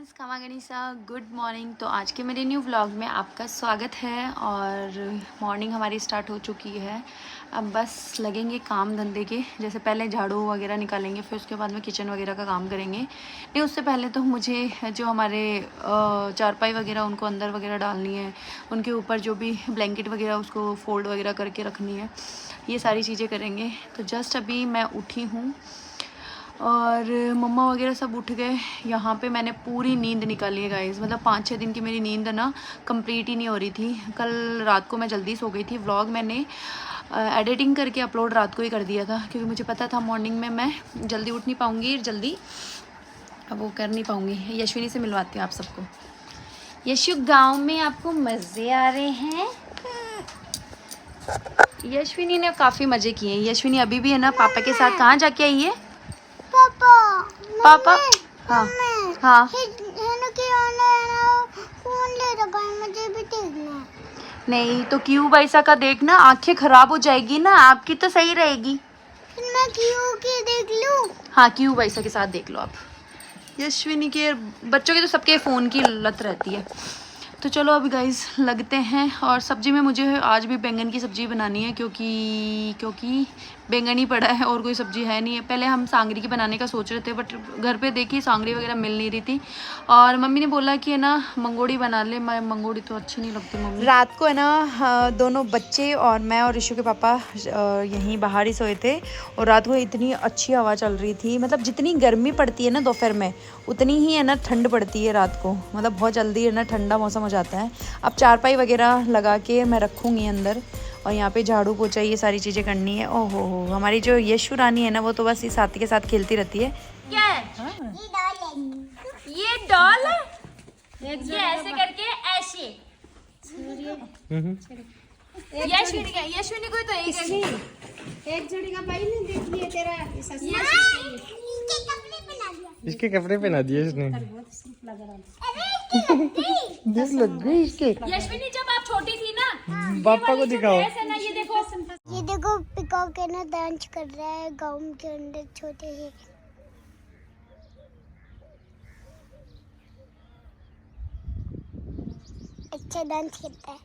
Friends, खमा गनीसा, good morning. तो आज के मेरे न्यू व्लॉग में आपका स्वागत है। और मॉर्निंग हमारी स्टार्ट हो चुकी है। अब बस लगेंगे काम धंधे के, जैसे पहले झाड़ू वगैरह निकालेंगे, फिर उसके बाद में किचन वगैरह का काम करेंगे। नहीं, उससे पहले तो मुझे जो हमारे चारपाई वगैरह उनको अंदर वगैरह डालनी है, उनके ऊपर जो भी ब्लैंकेट वगैरह उसको फोल्ड वगैरह करके रखनी है, ये सारी चीज़ें करेंगे। तो जस्ट अभी मैं उठी हूँ और मम्मा वगैरह सब उठ गए। यहाँ पे मैंने पूरी नींद निकाली है गाइस, मतलब 5-6 दिन की मेरी नींद ना कंप्लीट ही नहीं हो रही थी। कल रात को मैं जल्दी सो गई थी। व्लॉग मैंने एडिटिंग करके अपलोड रात को ही कर दिया था, क्योंकि मुझे पता था मॉर्निंग में मैं जल्दी उठ नहीं पाऊँगी, जल्दी अब वो कर नहीं पाऊँगी। यशविनी से मिलवाती हूँ आप सबको। यशु, गाँव में आपको मज़े आ रहे हैं? यशविनी ने काफ़ी मज़े किए हैं। यशविनी अभी भी है ना पापा के साथ कहाँ जाके आई है? पापा हाँ हाँ मुझे भी देखना है। नहीं तो क्यूब ऐसा का देखना, आंखें खराब हो जाएगी ना, आपकी तो सही रहेगी। मैं क्यूब की देख लूं? हाँ, क्यूब ऐसा के साथ देख लो आप। यशविनी के बच्चों के तो सबके फ़ोन की लत रहती है। तो चलो अभी गाइस लगते हैं। और सब्ज़ी में मुझे आज भी बैंगन की सब्ज़ी बनानी है, क्योंकि बैंगन ही पड़ा है और कोई सब्ज़ी है नहीं है। पहले हम सांगरी की बनाने का सोच रहे थे, बट घर पे देखी सांगरी वगैरह मिल नहीं रही थी। और मम्मी ने बोला कि है ना मंगोड़ी बना ले। मैं मंगोड़ी तो अच्छी नहीं लगती मम्मी। रात को है ना दोनों बच्चे और मैं और ऋषु के पापा यहीं बाहर ही सोए थे। और रात को इतनी अच्छी हवा चल रही थी, मतलब जितनी गर्मी पड़ती है ना दोपहर में, उतनी ही है ना ठंड पड़ती है रात को। मतलब बहुत जल्दी है ना ठंडा मौसम हो जाता है। अब चारपाई वगैरह लगा के मैं रखूँगी अंदर, और यहाँ पे झाड़ू पोछा ये सारी चीज़ें करनी है। ओहो हो, हमारी जो यशु रानी है ना, वो तो बस इस हाथी के साथ खेलती रहती है। क्या है? ये डॉल है। ये ऐसे करके ऐसे। यशविनी कोई तो एक जोड़ी का भाई ने देख लिया तेरा। इसके कपड़े पहना दिए इसने। देख लग गई इसके। यशविनी जब आप छोटी थी ना, पापा को दिखाओ। ना ये देखो पिकॉक है ना डांस कर रहा है गाँव के अंदर छोटे है। अच्छा डांस करता है।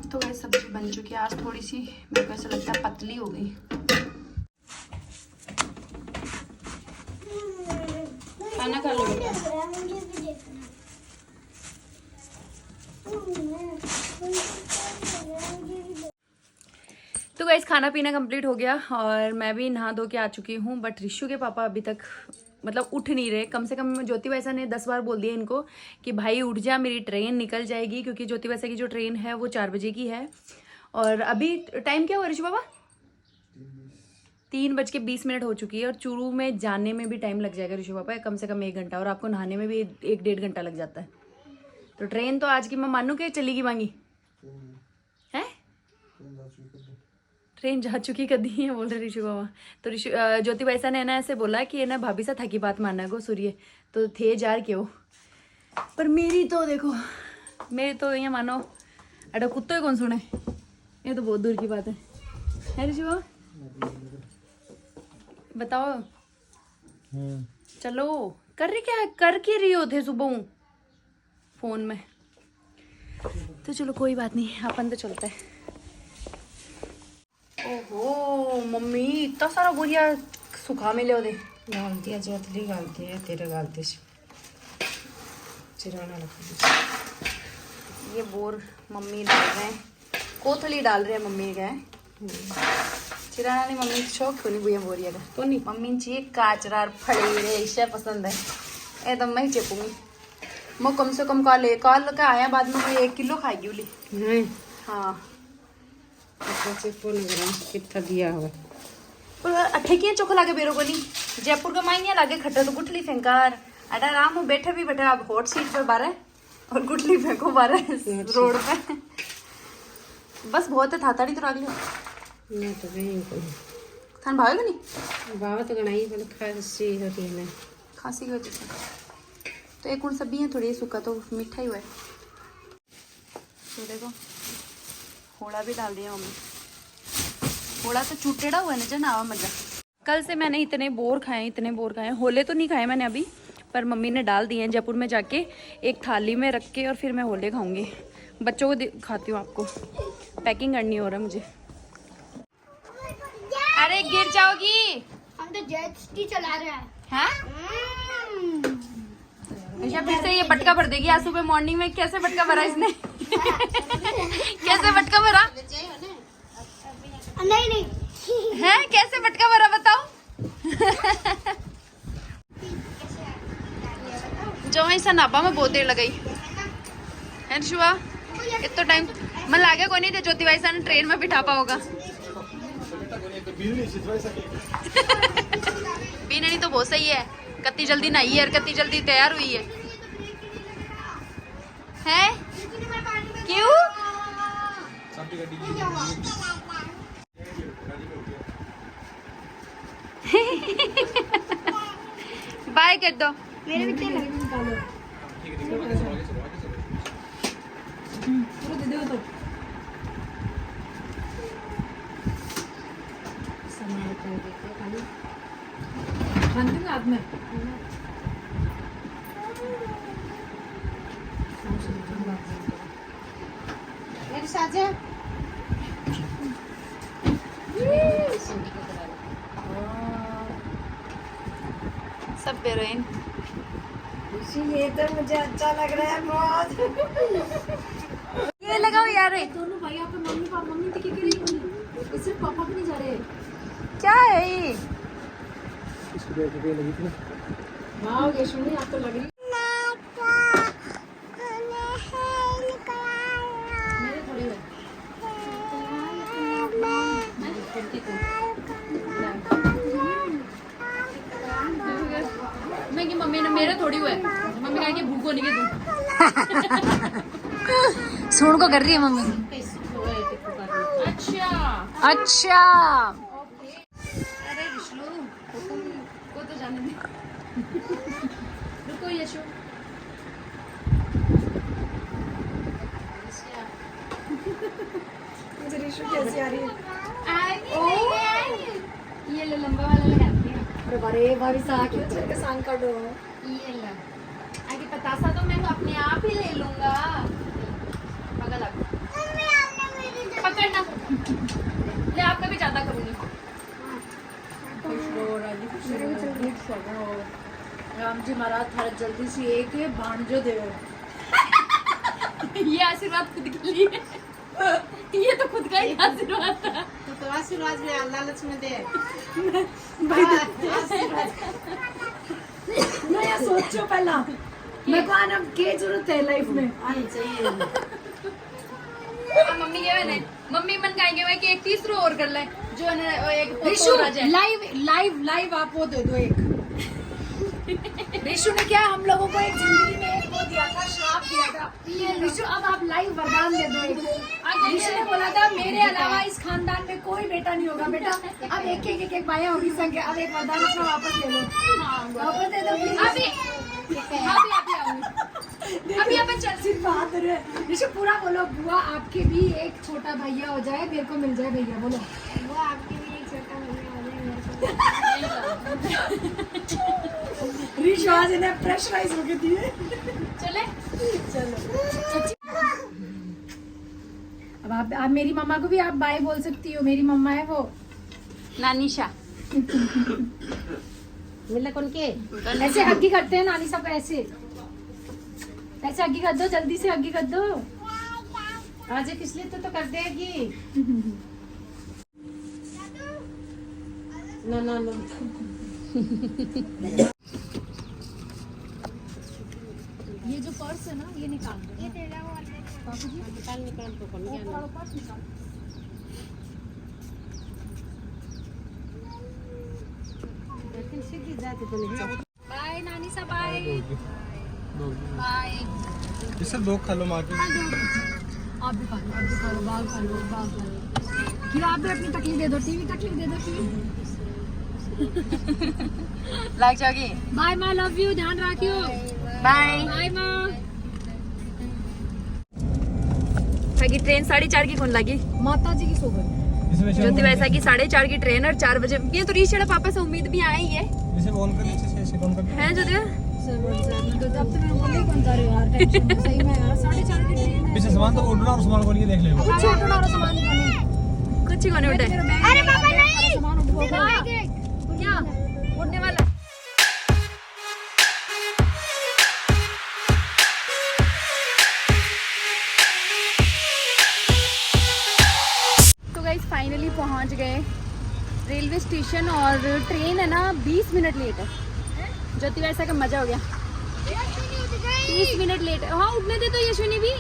तो वह सब्जी बन चुकी है। आज थोड़ी सी मेरे को ऐसा लगता है पतली हो गई। खाना खा लो बेटा। तो गाइस खाना पीना कंप्लीट हो गया और मैं भी नहा धो के आ चुकी हूँ। बट ऋषु के पापा अभी तक मतलब उठ नहीं रहे। कम से कम ज्योति वैसा ने 10 बार बोल दिया इनको कि भाई उठ जा, मेरी ट्रेन निकल जाएगी, क्योंकि ज्योति वैसा की जो ट्रेन है वो 4 बजे की है। और अभी टाइम क्या हुआ ऋषु बाबा? 3:20 हो चुकी है। और चूरू में जाने में भी टाइम लग जाएगा ऋषु पापा, कम से कम 1 घंटा। और आपको नहाने में भी 1-1.5 घंटा लग जाता है। तो ट्रेन तो आज की मैं मानूँ कि चलेगी मांगी है। ट्रेन जा चुकी कदी है बोल रहे ऋषु बाबा। तो ऋषु ज्योति वैसा ने ना ऐसे बोला कि है ना भाभी सा थकी बात मानना गो सूर्य तो थे जार क्यों। पर मेरी तो देखो, मेरी तो ये मानो अड़ा कुत्ते कौन सुने, ये तो बहुत दूर की बात है ऋषु बाबा? बताओ। चलो कर रही क्या, कर के रही हो थे सुबह फोन में। तो चलो कोई बात नहीं, अपन तो चलते हैं। ओहो मम्मी, इतना सारा बोरिया सुखा में ले गाल दिया जोतली गाल दिया तेरे गाल दे चिराना रख। ये बोर मम्मी डाल रहे हैं, कोथली डाल रहे हैं मम्मी का। चिराना नहीं मम्मी शौक क्यों नहीं बुआ बोरिया का तो नहीं। मम्मी चाहिए काचरार फड़े रे, ऐसा पसंद है। एकदम मैं ही चेपूंगी। मैं कम से कम काल का आया बाद में कोई 1 किलो खाएगी उली। नहीं हाँ से फोन कितना दिया हुआ पर अठे किए चोख लागे बेरो बनी। जयपुर का माइनिया लागे खट्टा तो गुठली फेंकार। अडा आराम हो बैठे भी बैठे आप हॉट सीट पर बारे और गुठली फेंको बारे रोड पे। बस बहुत है थाता नहीं तो राग लियो ना तो नहीं को थान भावेगा नहीं। बाबा तो गणाई पर खांसी होती है ना, खांसी की वजह से। तो एक उन सब्जी है थोड़ी सूखा तो मीठा ही हुआ है। तो देखो थोड़ा भी डाल दिया मम्मी। थोड़ा तो चूटेड़ा हुआ है ना, जना आवा मजा। कल से मैंने इतने बोर खाए। होले तो नहीं खाए मैंने अभी, पर मम्मी ने डाल दिए हैं जयपुर में जाके एक थाली में रख के, और फिर मैं होले खाऊंगी। बच्चों को दिखाती हूँ आपको, पैकिंग करनी हो रहा है मुझे। अरे गिर जाओगी। हम तो जेट स्की चला रहे हैं। हाँ? अच्छा फिर से ये बटका भर देगी। आज सुबह मॉर्निंग में कैसे बटका भरा इसने? कैसे बटका भरा? नहीं है कैसे बटका भरा बताओ? जो मैं इस नापा में बहुत देर लगाई है शुआ, इतना टाइम मैं लागे को नहीं थे। ज्योति भाई सन ट्रेन में बिठा पाओगा। पीने नहीं तो बहुत सही है। कत्ती जल्दी नहाई है और कत्ती जल्दी तैयार हुई है। हैं? क्यों? बाय कर दो। मेरे भी सब बेरोइन। ये तो मुझे अच्छा लग रहा है बहुत। ये लगाओ यार। दोनों भाई यहाँ पे मम्मी दिखे के लिए सिर्फ पापा भी नहीं जा रहे। क्या है ये? वाह यशुनी आप तो लग रही मेरे थोड़े हुए। मैं कि मम्मी ने मेरे थोड़ी हुए। मम्मी कहा कि भूखो नहीं के तुम। सुन को कर रही है मम्मी। अच्छा अरे विष्णु हुकुम को तो जाने दे। रुको यशु। मुझे रिशु कैसी आ रही है? ये ले लंबा वाला लगाती है। अरे बारे भाभी साग के सांग काटो। ये ला आगे पतासा तो मैं अपने आप ही ले लूंगा। पागल आप पकड़ना ले, आपका भी ज्यादा करूंगी। राम जी महाराज थारा जल्दी से एक भांजो दे। ये आशीर्वाद खुद के लिए। ये तो खुद का ही आशीर्वाद था। तो आशीर्वाद में लालच में दे। मैं ये सोचो पहला मैं को आना के जरूरत है लाइफ में आनी चाहिए। मम्मी के मैंने मम्मी मन कहेंगे मैं कि एक तीसरा और कर ले जो एक रिशु और आ जाए। लाइव आप वो दे दो एक। रिशु ने क्या हम लोगों को एक जिंदगी में एक वो दिया था, श्राप दिया था। रिशु अब आप लाइव वरदान दे दो एक। रिशु ने बोला था मेरे अलावा इस खानदान में कोई बेटा नहीं होगा। बेटा अब एक बाया होगी संख्या। अब एक वरदान अपना वापस ले लो। वापस दे दो प्लीज। अभी अपन चल। सिर्फ बात है रिशु पूरा बोलो। बुआ आपके भी एक छोटा भैया हो जाए, मेरे को मिल जाए भैया। बोलो वो आपके भी एक छोटा भैया हो जाए। रिशु आज इन्हें प्रेशराइज हो गई थी। चले चलो अब आप मेरी मम्मा को भी आप बाय बोल सकती हो। मेरी मम्मा है वो नानीशा। मिला कौन के? ऐसे हग्गी करते हैं नानी सब। ऐसे ऐसे हग्गी कर दो, जल्दी से हग्गी कर दो। आज पिछले तो कर देगी। ना ना ना ये जो पर्स है ना ये निकाल दो। ये तेरा वाला है। बापू जी निकाल तो कौन गया ना। पर्स निकाल। लेकिन सीधी जाती तो नहीं। बाय नानी सा बाय बाय। ये सब दो खा लो माँ की। आप भी खा लो, आप भी खा लो, बाल खा लो, बाल खा लो। फिर आप भी अपनी तकलीफ दे दो। टीवी तकलीफ दे दो। टीवी लाइक जाओगी। बाय माँ, लव यू, ध्यान रखियो। बाय बाय माँ। ट्रेन 4:30 की कौन लगी? माता जी की सो गई। ज्योति वैसा की 4:30 की ट्रेन और 4 बजे ये तो रीच पापा से उम्मीद भी आई है इसे ऑन कर नीचे से ऑन कर हैं ज्योति तो जब तक मैं बोली कौन जा रही हो यार टेंशन में सही में यार 4:30 की ट्रेन है पीछे सामान तो उठना और सामान खोल के देख लेगा कुछ उठना और सामान नहीं कुछ ही कोने उठे अरे पापा नहीं सामान उठवा क्या उठने वाला तो गाइस फाइनली पहुंच गए रेलवे स्टेशन और ट्रेन है ना 20 मिनट लेट है ज्योति वैसा का मजा हो गया 30 मिनट लेट है हाँ उठने दे तो यशविनी भी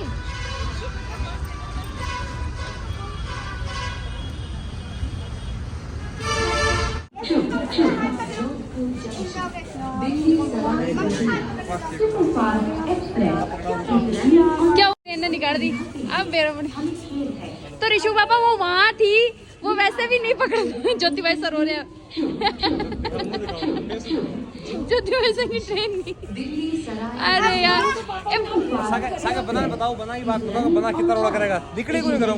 क्या ट्रेन ने निकाल दी अब मेरा तो ऋषु पापा वो वहाँ थी वो वैसे भी नहीं पकड़ ज्योति भाई सर हो रहे ज्योति भाई सर की ट्रेन की अरे यार सागा बना बताओ बना की बात बताओ बना कितना रोड़ा करेगा निकले क्यों करो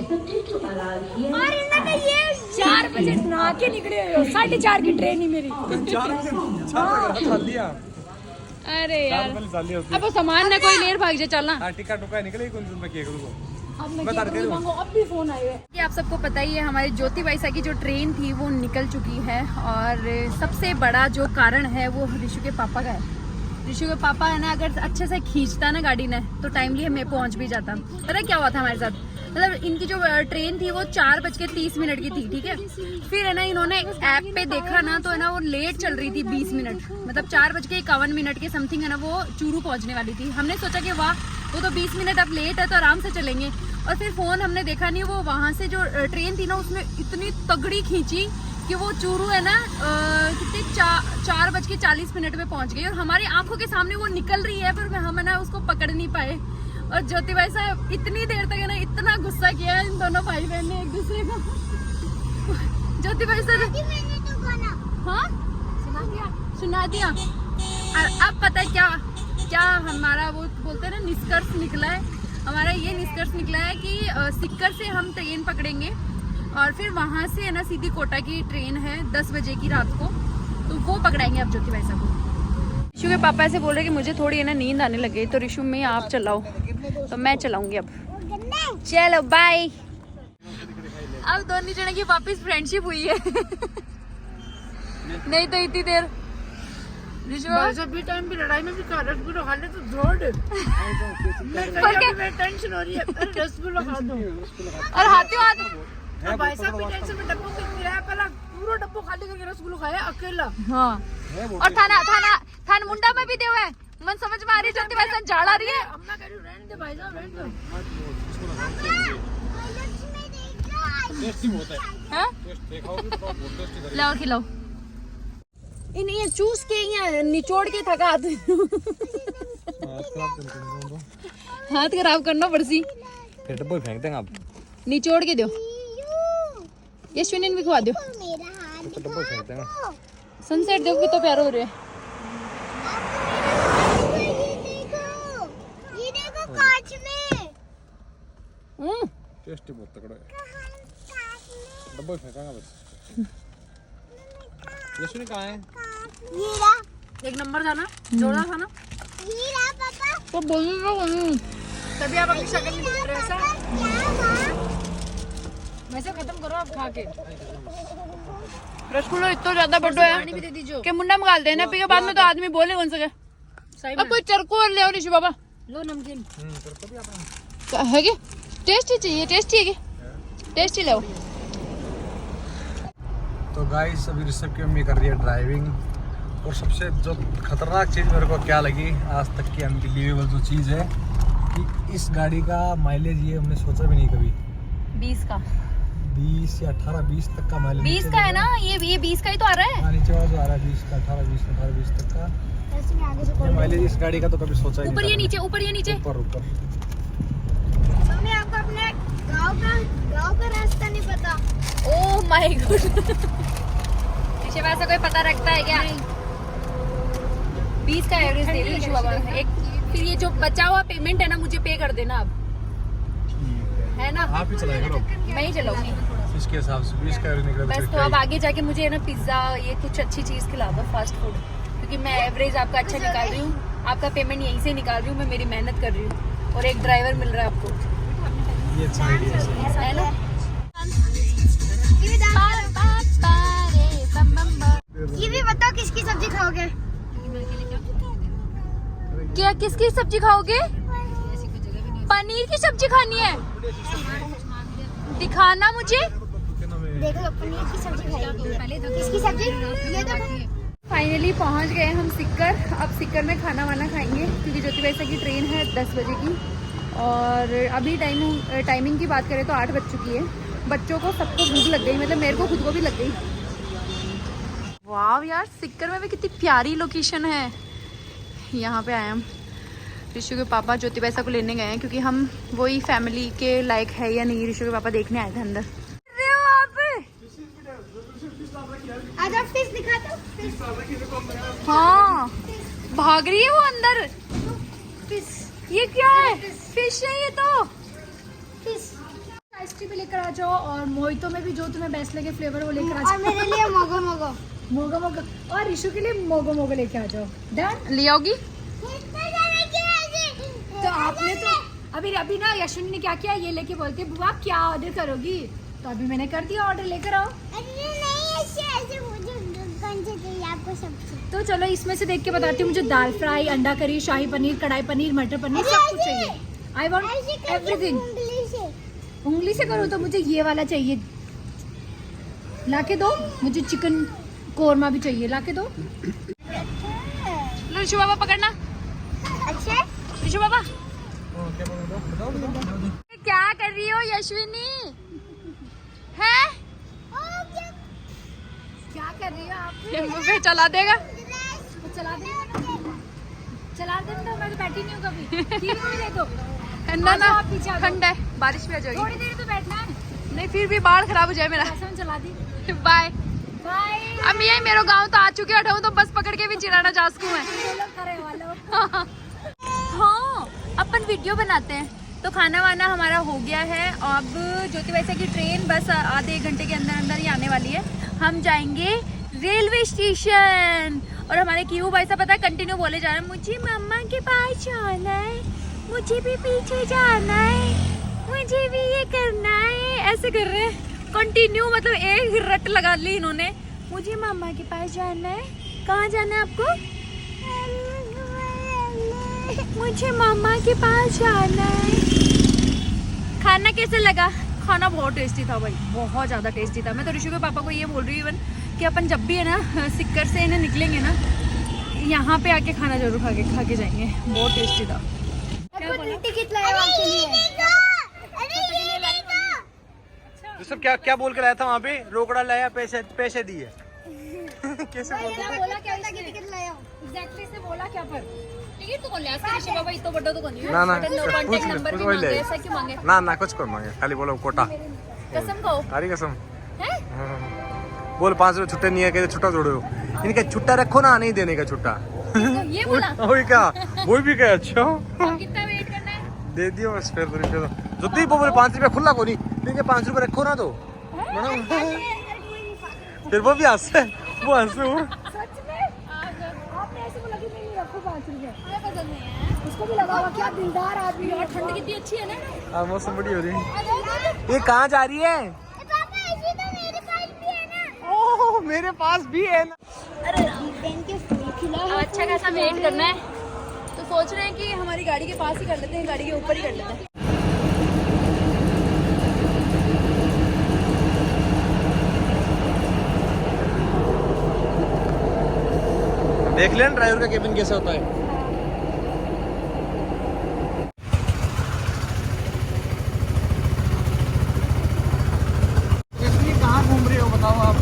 अरे ना ये 4 बजे नहा के निकले हो 4:30 की ट्रेन ही मेरी 4 बजे चल दिया अरे यार चल दिया अब वो सामान ना कोई लेर भाग जाए चलना हां टिकट टुका निकले कौन दिन में किया करूंगा अब मैं क्या करूं अब भी फोन आए हुए कि आप सबको पता ही है हमारी ज्योति वैसा की जो ट्रेन थी वो निकल चुकी है और सबसे बड़ा जो कारण है वो ऋषु के पापा का है ऋषु के पापा है ना अगर अच्छे से खींचता ना गाड़ी ने तो टाइमली हमें पहुंच भी जाता पता है क्या हुआ था हमारे साथ मतलब इनकी जो ट्रेन थी वो 4:30 की थी ठीक है फिर है ना इन्होंने ऐप पे देखा ना तो है ना वो लेट चल रही थी 20 मिनट मतलब 4:51 के समथिंग है ना वो चूरू पहुंचने वाली थी हमने सोचा कि वाह वो तो 20 मिनट अब लेट है तो आराम से चलेंगे और फिर फोन हमने देखा नहीं वो वहां से जो ट्रेन थी ना उसने इतनी तगड़ी खींची कि वो चूरू है ना कितने 4:40 में पहुंच गई और हमारी आंखों के सामने वो निकल रही है पर हम है ना उसको पकड़ नहीं पाए और ज्योति भाई साहब इतनी देर तक है ना इतना गुस्सा किया इन दोनों भाई बहन ने एक दूसरे को ज्योति भाई साहब हाँ सुना दिया और अब पता है क्या हमारा वो बोलते हैं ना निष्कर्ष निकला है हमारा ये निष्कर्ष निकला है कि सिक्कर से हम ट्रेन पकड़ेंगे और फिर वहां से है ना सीधी कोटा की ट्रेन है 10 बजे की रात को तो वो पकड़ाएंगे अब ज्योति भाई साहब को ऋषु के पापा ऐसे बोल रहे कि मुझे थोड़ी है ना नींद आने लग गई तो ऋषु में आप चलाओ तो मैं चलाऊंगी अब चलो बाय अब दोनों जने की वापस फ्रेंडशिप हुई है नहीं तो इतनी देर ऋषु भी टाइम भी लड़ाई में भी रसगुल्ला खा ले तो जोड़ टेंशन हो रही है रसगुल्ला खा दो और हाथों हाथ भाई साहब भी टेंशन में डब्बू कितनी रहा पहला पूरा डब्बू खाली करके रसगुल्ला खाया अकेला हाँ और थाना मुंडा में भी दे हुए मन समझ में आ रही ज्योति भाई जाड़ आ रही है अम्मा कह रही रहने दे भाई साहब रहने दो टेस्टी होता है हाँ टेस्ट देखाओगे तो बहुत टेस्टी करेगा लाओ खिलाओ इन ये चूस के ये निचोड़ के थका आते हाथ खराब करना पड़सी फिर डब्बे फेंक देंगे आप निचोड़ के दो यशविनी भी खवा दो डब्बे फेंक देंगे सनसेट देखो कितना प्यारा हो रहा है ये देखो कांच में टेस्टी बहुत तगड़ा है डब्बे फेंकांगा बस यशविनी कहाँ है हीरा एक नंबर था ना जोड़ा था ना हीरा पापा तो बोल तभी आप अपनी शक्ल नहीं देख रहे ऐसा क्या हुआ वैसे खत्म करो आप खा के रसगुल्ला इतना ज्यादा बड़ो है पानी भी दे दीजिए कि मुंडा में गाल देना फिर बाद में तो आदमी बोले कौन सके सही अब कोई चरको और ले आओ ऋषि बाबा लो नमकीन है कि टेस्टी चाहिए टेस्टी है कि टेस्टी ले आओ तो गाइस अभी ऋषभ की मम्मी कर रही है ड्राइविंग और सबसे जो खतरनाक चीज़ मेरे को क्या लगी आज तक की अनबिलीवेबल जो चीज़ है कि इस गाड़ी का माइलेज ये हमने सोचा भी नहीं कभी 20 का 20 या 18-20 तक का माइलेज 20 का है ना ये 20 का ही तो आ रहा है हाँ नीचे वाला जो आ रहा है 20 का 18-20 तक का ऐसे में आगे से ये माइलेज इस गाड़ी का तो कभी सोचा ही ऊपर नहीं ये नीचे ऊपर ये नीचे ऊपर ऊपर मम्मी आपको अपने गांव का रास्ता नहीं पता ओह माय गॉड ऋषि वैसा कोई पता रखता है क्या 20 का एवरेज दे रही ऋषि बाबा एक फिर ये जो बचा हुआ पेमेंट है ना मुझे पे कर देना अब है ना आप ही चलाए करो मैं ही चलाऊंगी इसके हिसाब से 20 का निकला। बस तो अब आगे जाके मुझे ना पिज्जा ये कुछ अच्छी चीज खिला दो, फास्ट फूड, क्योंकि मैं एवरेज आपका अच्छा निकाल रही हूँ, आपका पेमेंट यहीं से निकाल रही हूँ, मैं मेरी मेहनत कर रही हूँ और एक ड्राइवर मिल रहा है आपको, ये अच्छा आइडिया है। है ना? ये भी बताओ किसकी सब्जी खाओगे? क्या किसकी सब्जी खाओगे? पनीर की सब्जी खानी है? दिखाना मुझे। देख लो पनीर की सब्जी खाएगी। किसकी सब्जी? ये तो फाइनली पहुंच गए हम सिक्कर। अब सिक्कर में खाना वाना खाएंगे क्योंकि ज्योति वैसा की ट्रेन है 10 बजे की और अभी टाइमिंग की बात करें तो 8 बज चुकी है। बच्चों को सबको भूख लग गई, मतलब मेरे को खुद को भी लग गई। वाह यार, सिक्कर में भी कितनी प्यारी लोकेशन है। यहाँ पे आए हम, ऋषु के पापा ज्योति वैसा को लेने गए हैं क्योंकि हम वही फैमिली के लायक है या नहीं, ऋषु के पापा देखने आए थे अंदर। आज आप फिश दिखा दो। हाँ भाग रही है वो अंदर। फिश ये क्या है? फिश है ये तो। फिश आइसक्रीम भी लेकर आ जाओ और मोहितो में भी जो तुम्हें बेस्ट लगे फ्लेवर वो लेकर आ और मेरे लिए मोगो मोगो। मोगो मोगो, और ऋषु के लिए मोगो मोगो लेके आ जाओ। डन। ले आओगी? तो आपने तो अभी ना यशविनी ने क्या किया, ये लेके बोलते बुआ क्या ऑर्डर करोगी, तो अभी मैंने कर दिया ऑर्डर, लेकर आओ। आपको सब्जी तो चलो इसमें से देख के बताती हूँ। मुझे दाल फ्राई, अंडा करी, शाही पनीर, कढ़ाई पनीर, मटर पनीर सब कुछ चाहिए। I want everything. उंगली से करो तो मुझे ये वाला चाहिए, लाके दो। मुझे चिकन कोरमा भी चाहिए, लाके दो। ऋषु बाबा पकड़ना। अच्छा ऋषु बाबा क्या कर रही हो यशविनी? है क्या कर रही हो आप? ये मुंह पे चला देगा। तो चला दे तो मैं तो बैठी नहीं हूँ कभी। ठीक है दे दो। ठंडा आ ना, जाओ, आप पीछे आ जाओ। ठंडा है, बारिश भी आ जाएगी। थोड़ी देर तो बैठना है, नहीं फिर भी बाढ़ खराब हो जाए मेरा। ऐसा में चला दी। बाय। बाय। अब यही मेरो गांव तो आ चुके हूँ, तो बस पकड़ के भी चिराना जा सकूँ मैं। करे वाला। हाँ अपन वीडियो बनाते हैं। तो खाना वाना हमारा हो गया है। अब ज्योति वैसा की ट्रेन बस आधे 1 घंटे के अंदर अंदर ही आने वाली है। हम जाएंगे रेलवे स्टेशन और हमारे क्यू भाई साहब पता है कंटिन्यू बोले जा रहे हैं, मुझे मम्मा के पास जाना है, मुझे भी पीछे जाना है, मुझे भी ये करना है, ऐसे कर रहे हैं कंटिन्यू। मतलब एक रट लगा ली इन्होंने, मुझे मम्मा के पास जाना है। कहाँ जाना है आपको? मुझे मम्मा के पास जाना है। खाना कैसे लगा? खाना बहुत टेस्टी था भाई, बहुत ज़्यादा टेस्टी था। मैं तो ऋषु के पापा को ये बोल रही हूँ इवन कि अपन जब भी है ना सिक्कर से इन्हें निकलेंगे ना, यहाँ पे आके खाना जरूर खा के जाएंगे, बहुत टेस्टी था। टिकट लाया आपके लिए। तो सब क्या बोल के लाया था वहाँ पे? रोकड़ा लाया, पैसे दिए। कैसे बोला क्या इसने? टिकट लाया एग्जैक्टली से बोला क्या पर? टिकट तो कौन ले आया? ऋषु बाबा इतना बड़ा तो कौन है? ना ना कॉन्टेक्ट नंबर भी मांगे, ऐसा क्यों मांगे? ना कुछ कर मांगे, खाली बोलो कोटा। कसम खाओ सारी कसम। है? बोल 5 रुपए छुट्टे नहीं है, कहते छुट्टा जोड़ो। इनका छुट्टा रखो ना, नहीं देने का छुट्टा। तो ये बोला वही क्या, वही भी क्या? अच्छा अब कितना वेट करना है? दे दियो बस फिर तो। जो ती बोले 5 रुपए खुला को नहीं, ठीक है 5 रुपए रखो ना तो। फिर वो भी हंसे, वो हंसे। सच में आपने ऐसे बोला कि नहीं रखो 5 रुपए। मुझे पसंद नहीं है। उसको भी लगा हुआ क्या दिलदार आदमी है। ठंड कितनी अच्छी है ना। हाँ मौसम बड़ी हो रही है। ये कहाँ जा रही है? ओह मेरे पास भी है ना। अब अच्छा खासा वेट करना है, तो सोच रहे हैं कि हमारी गाड़ी के पास ही कर लेते हैं, गाड़ी के ऊपर ही कर लेते हैं। देख लेना ड्राइवर का केबिन कैसा होता है। कहाँ घूम रही हो बताओ आप?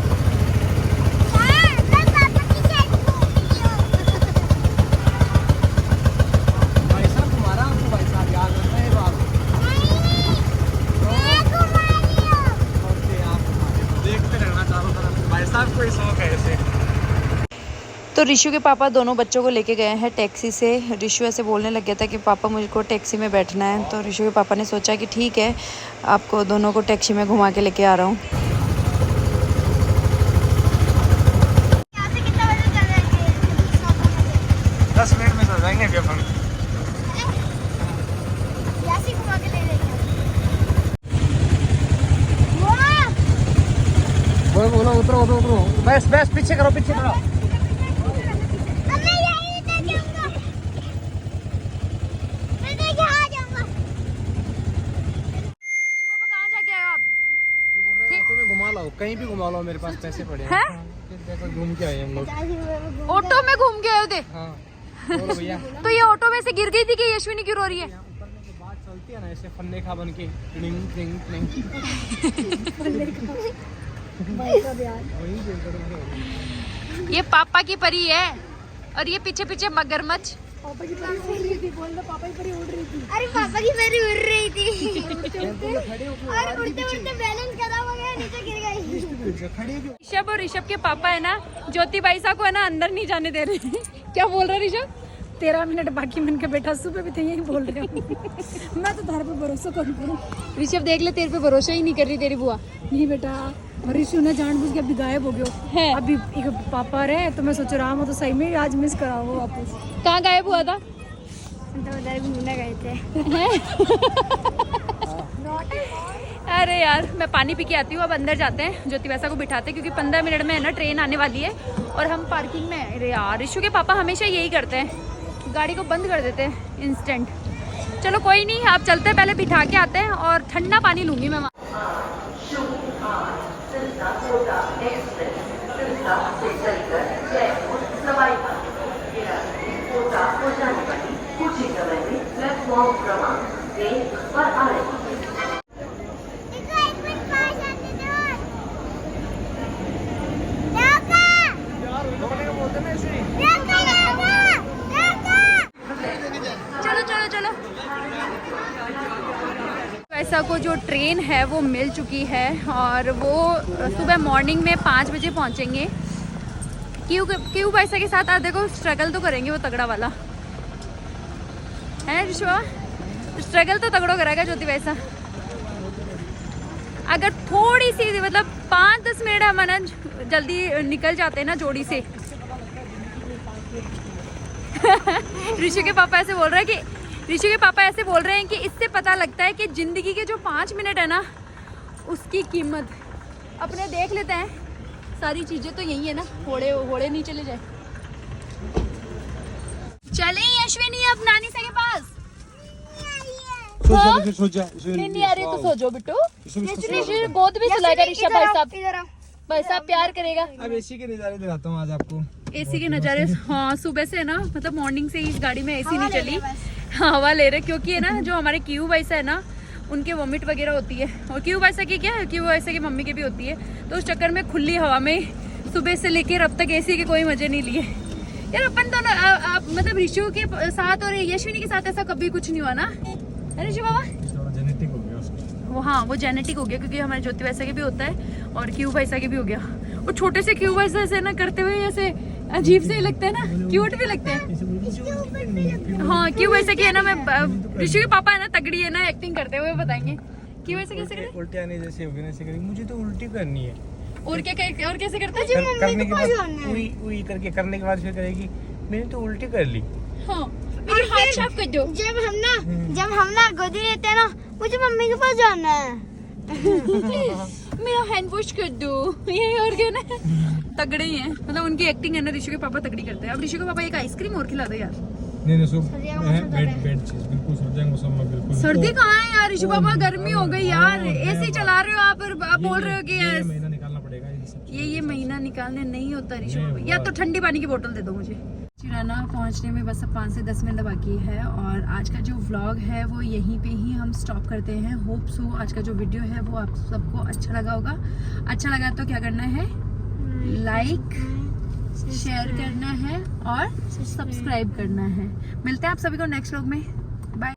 भाई साहब तुम्हारा, आपको भाई साहब याद होता है बात। ओके आप देखते रहना चारों तरफ, भाई साहब को ही शौक है ऐसे। तो ऋषु के पापा दोनों बच्चों को लेके गए हैं टैक्सी से। ऋषु ऐसे बोलने लग गया था कि पापा मुझको टैक्सी में बैठना है, तो ऋषु के पापा ने सोचा कि ठीक है, आपको दोनों को टैक्सी में घुमा के लेके आ रहा हूँ। 10 मिनट में तो जाएंगे अभी अपन। बोलो उतरो उतरो उतरो, बस बस पीछे करो पीछे करो। घुमा लो, कहीं भी घुमा लो, मेरे पास पैसे पड़े हैं। घूम के आए हम लोग। ऑटो में घूम के आए थे? हाँ बोलो भैया। तो ये ऑटो में से गिर गई थी कि यशविनी क्यों रो रही है? बात चलती है ना ऐसे फन्ने खा बन के, टिंग टिंग टिंग। ये पापा की परी है और ये पीछे पीछे मगरमच्छ। पापा की परी उड़ रही थी, बोल दो पापा की परी उड़ रही थी। अरे पापा की परी उड़ रही थी और उड़ते उड़ते बैलेंस खराब हो गया, नीचे गिर गई। ऋषभ और ऋषभ के पापा है ना, ज्योति बाई साहब को है ना अंदर नहीं जाने दे रहे। क्या बोल रहा है ऋषभ? 13 मिनट बाकी मन के बेटा, सुबह भी थे यही बोल रहे हो। मैं तो तारे पे भरोसा करूँ। ऋषभ देख ले, तेरे पे भरोसा ही नहीं कर रही तेरी बुआ। नहीं बेटा, ऋषु ने जानबूझ के अभी गायब हो गया है। अभी एक पापा रहे तो मैं सोच रहा हूँ तो सही में आज मिस करा वो वापस। कहाँ गायब हुआ था? तो उधर घूमने गए थे। अरे यार, मैं पानी पी के आती हूँ, अब अंदर जाते हैं, ज्योति वैसा को बिठाते हैं, क्योंकि 15 मिनट में है ना ट्रेन आने वाली है और हम पार्किंग में हैं। अरे यार, ऋषु के पापा हमेशा यही करते हैं, गाड़ी को बंद कर देते हैं इंस्टेंट। चलो कोई नहीं, आप चलते हैं, पहले बिठा के आते हैं और ठंडा पानी लूंगी मैं वहाँ। चलो चलो चलो। वैसा को जो ट्रेन है वो मिल चुकी है और वो सुबह मॉर्निंग में 5 बजे पहुंचेंगे। क्यों पैसा के साथ देखो स्ट्रगल तो करेंगे वो तगड़ा वाला है। ऋषवा स्ट्रगल तो तगड़ो करेगा ज्योति वैसा। अगर थोड़ी सी मतलब 5-10 मिनट हम ना जल्दी निकल जाते हैं ना जोड़ी से। ऋषि के पापा ऐसे बोल रहे हैं कि इससे पता लगता है कि जिंदगी के जो 5 मिनट है ना उसकी कीमत। अपने देख लेते हैं, सारी चीजें तो यही है ना, होड़े नहीं चले जाए। चले यशविनी अब नानी से के पास। नहीं आ रही तो सो जाओ बिट्टू। गोद भी सुलाएगा ऋषभ भाई साहब प्यार करेगा। अब एसी के नजारे दिखाता हूँ आज आपको। एसी के नज़ारे, हाँ सुबह से ना मतलब मॉर्निंग से ही इस गाड़ी में एसी नहीं चली, हवा ले रहे, क्योंकि है ना जो हमारे क्यू वैसा है ना उनके वॉमिट वगैरह होती है, और क्यू वैसा की क्या है, क्यू वैसा की मम्मी की भी होती है, तो उस चक्कर में खुली हवा में सुबह से लेकर अब तक एसी के कोई मजे नहीं लिए। यार अपन दोनों मतलब ऋषु के साथ और यशविनी के साथ ऐसा कभी कुछ नहीं हुआ ना, है ऋषु बाबा? जेनेटिक हो गया उसको। वो हाँ वो जेनेटिक हो गया, क्योंकि हमारे ज्योति वैसा के भी होता है और क्यू वैसा के भी हो गया। और छोटे से क्यू वैसा ऐसे ना करते हुए ऐसे अजीब से लगता है ना, क्यूट भी लगते हैं। हाँ क्यों वैसे की है ना, मैं ऋषि के पापा है ना तगड़ी है ना, एक्टिंग करते हुए बताएंगे क्यों वैसे कैसे करते। उल्टी आने जैसे होगी ना, ऐसे करेंगे। मुझे तो उल्टी करनी है। और क्या और कैसे करते हैं? करने के बाद उई करके करने के बाद फिर करेगी मैंने तो उल्टी कर ली। हाँ मेरी हाथ साफ कर दो। जब हम ना गोदी लेते हैं ना, मुझे मम्मी के पास जाना है। मेरा हैंड वॉश कर दो। ये और क्या ना, तगड़े ही हैं, मतलब उनकी एक्टिंग है ना, ऋषि के पापा तगड़ी करते हैं। अब ऋषि के पापा एक आइसक्रीम और खिला दो यार। नहीं बेड चीज बिल्कुल सर्दी के मौसम में बिल्कुल। सर्दी कहाँ है यार ऋषि पापा, गर्मी हो गई यार, एसी चला रहे हो आप और आप बोल रहे हो कि ये महीना निकालना पड़ेगा। ये महीना निकालने नहीं होता ऋषि पापा। या तो ठंडी पानी की बोतल दे दो मुझे। चिराना पहुंचने में बस 5 से 10 मिनट बाकी है और आज का जो व्लॉग है वो यहीं पे ही हम स्टॉप करते हैं। होप सो आज का जो वीडियो है वो आप सबको अच्छा लगा होगा। अच्छा लगा तो क्या करना है, लाइक शेयर करना है और सब्सक्राइब करना है। मिलते हैं आप सभी को नेक्स्ट व्लॉग में। बाय।